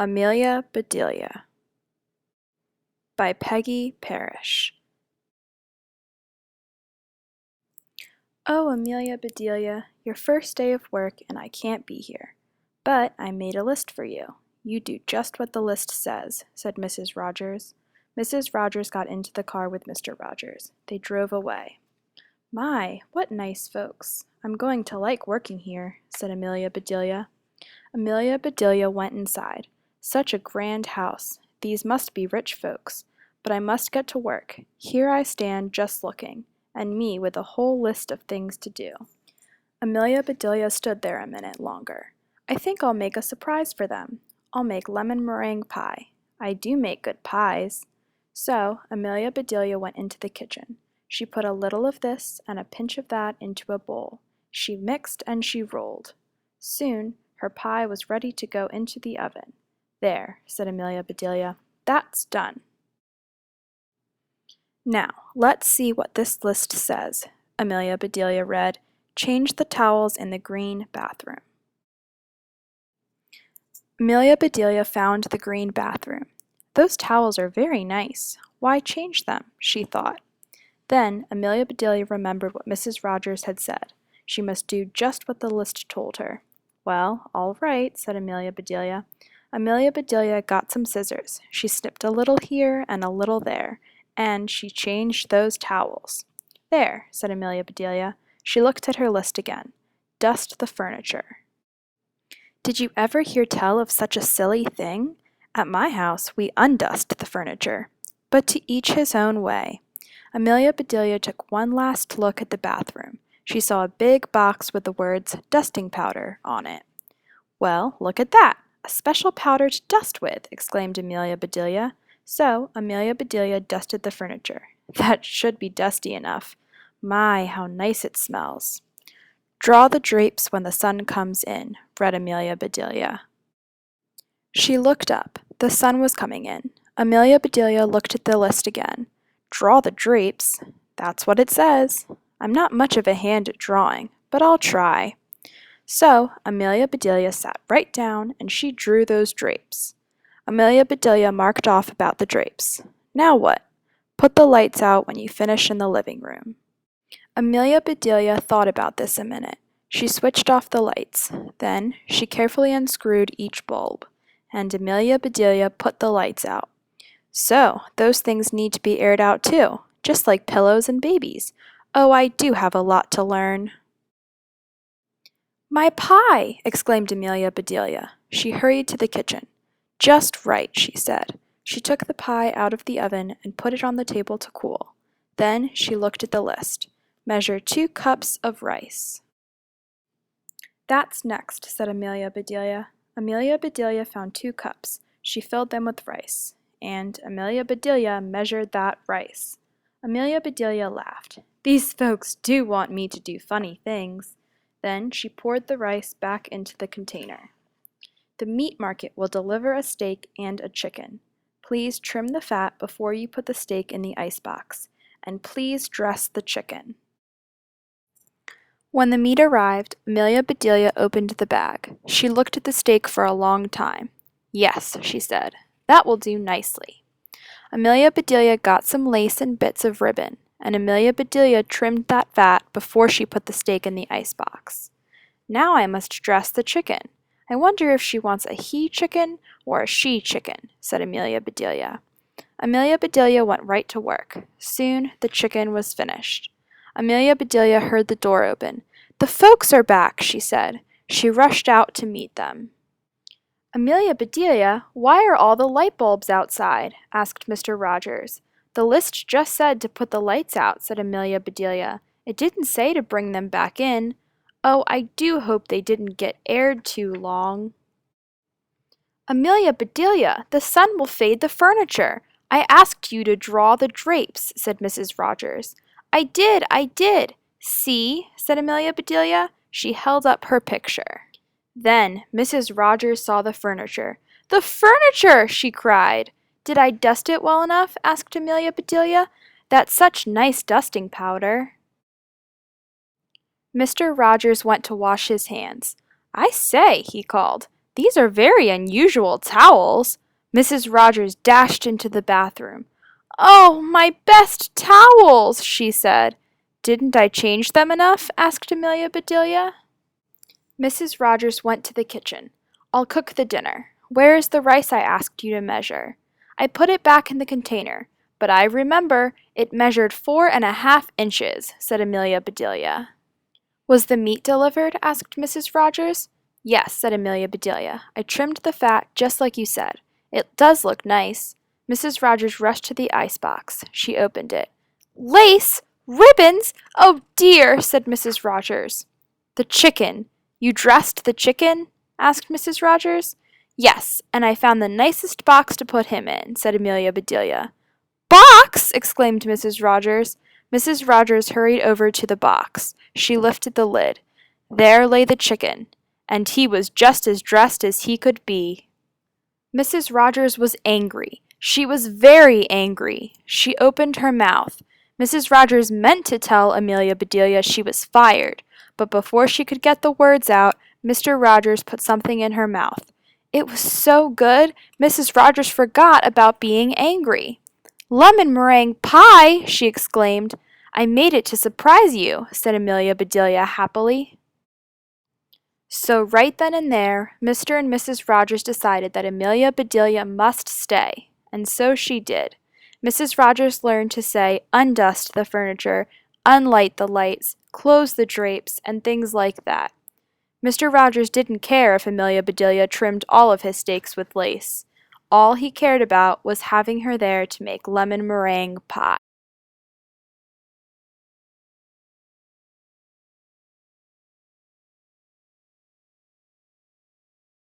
Amelia Bedelia by Peggy Parrish. Oh, Amelia Bedelia, your first day of work and I can't be here. But I made a list for you. You do just what the list says, said Mrs. Rogers. Mrs. Rogers got into the car with Mr. Rogers. They drove away. My, what nice folks. I'm going to like working here, said Amelia Bedelia. Amelia Bedelia went inside. Such a grand house. These must be rich folks. But I must get to work. Here I stand just looking, and me with a whole list of things to do. Amelia Bedelia stood there a minute longer. I think I'll make a surprise for them. I'll make lemon meringue pie. I do make good pies. So Amelia Bedelia went into the kitchen. She put a little of this and a pinch of that into a bowl. She mixed and she rolled. Soon her pie was ready to go into the oven. There, said Amelia Bedelia, that's done. Now, let's see what this list says. Amelia Bedelia read, change the towels in the green bathroom. Amelia Bedelia found the green bathroom. Those towels are very nice. Why change them? She thought. Then Amelia Bedelia remembered what Mrs. Rogers had said. She must do just what the list told her. Well, all right, said Amelia Bedelia. Amelia Bedelia got some scissors. She snipped a little here and a little there, and she changed those towels. There, said Amelia Bedelia. She looked at her list again. Dust the furniture. Did you ever hear tell of such a silly thing? At my house, we undust the furniture. But to each his own way. Amelia Bedelia took one last look at the bathroom. She saw a big box with the words dusting powder on it. Well, look at that! A special powder to dust with, exclaimed Amelia Bedelia. So Amelia Bedelia dusted the furniture. That should be dusty enough. My, how nice it smells. Draw the drapes when the sun comes in, read Amelia Bedelia. She looked up. The sun was coming in. Amelia Bedelia looked at the list again. Draw the drapes? That's what it says. I'm not much of a hand at drawing, but I'll try. So Amelia Bedelia sat right down and she drew those drapes. Amelia Bedelia marked off about the drapes. Now what? Put the lights out when you finish in the living room. Amelia Bedelia thought about this a minute. She switched off the lights. Then she carefully unscrewed each bulb, and Amelia Bedelia put the lights out. So, those things need to be aired out too, just like pillows and babies. Oh, I do have a lot to learn. My pie! Exclaimed Amelia Bedelia. She hurried to the kitchen. Just right, she said. She took the pie out of the oven and put it on the table to cool. Then she looked at the list. Measure 2 cups of rice. That's next, said Amelia Bedelia. Amelia Bedelia found 2 cups. She filled them with rice. And Amelia Bedelia measured that rice. Amelia Bedelia laughed. These folks do want me to do funny things. Then she poured the rice back into the container. The meat market will deliver a steak and a chicken. Please trim the fat before you put the steak in the icebox. And please dress the chicken. When the meat arrived, Amelia Bedelia opened the bag. She looked at the steak for a long time. Yes, she said, that will do nicely. Amelia Bedelia got some lace and bits of ribbon, and Amelia Bedelia trimmed that fat before she put the steak in the icebox. Now I must dress the chicken. I wonder if she wants a he chicken or a she chicken, said Amelia Bedelia. Amelia Bedelia went right to work. Soon the chicken was finished. Amelia Bedelia heard the door open. The folks are back, she said. She rushed out to meet them. Amelia Bedelia, why are all the light bulbs outside? Asked Mr. Rogers. The list just said to put the lights out, said Amelia Bedelia. It didn't say to bring them back in. Oh, I do hope they didn't get aired too long. Amelia Bedelia, the sun will fade the furniture. I asked you to draw the drapes, said Mrs. Rogers. I did. See, said Amelia Bedelia. She held up her picture. Then Mrs. Rogers saw the furniture. The furniture! She cried. Did I dust it well enough? Asked Amelia Bedelia. That's such nice dusting powder. Mr. Rogers went to wash his hands. I say, he called, "These are very unusual towels." Mrs. Rogers dashed into the bathroom. "Oh, my best towels!" she said. "Didn't I change them enough?" asked Amelia Bedelia. Mrs. Rogers went to the kitchen. "I'll cook the dinner. Where is the rice I asked you to measure?" "I put it back in the container, but I remember it measured 4.5 inches," said Amelia Bedelia. "Was the meat delivered?" asked Mrs. Rogers. "Yes," said Amelia Bedelia. "I trimmed the fat just like you said. It does look nice." Mrs. Rogers rushed to the icebox. She opened it. "Lace! Ribbons! Oh dear!" said Mrs. Rogers. "The chicken. You dressed the chicken?" asked Mrs. Rogers. "Yes, and I found the nicest box to put him in," said Amelia Bedelia. "Box!" exclaimed Mrs. Rogers. Mrs. Rogers hurried over to the box. She lifted the lid. There lay the chicken, and he was just as dressed as he could be. Mrs. Rogers was angry. She was very angry. She opened her mouth. Mrs. Rogers meant to tell Amelia Bedelia she was fired, but before she could get the words out, Mr. Rogers put something in her mouth. It was so good, Mrs. Rogers forgot about being angry. "Lemon meringue pie!" she exclaimed. "I made it to surprise you," said Amelia Bedelia happily. So right then and there, Mr. and Mrs. Rogers decided that Amelia Bedelia must stay, and so she did. Mrs. Rogers learned to say undust the furniture, unlight the lights, close the drapes, and things like that. Mr. Rogers didn't care if Amelia Bedelia trimmed all of his steaks with lace. All he cared about was having her there to make lemon meringue pie.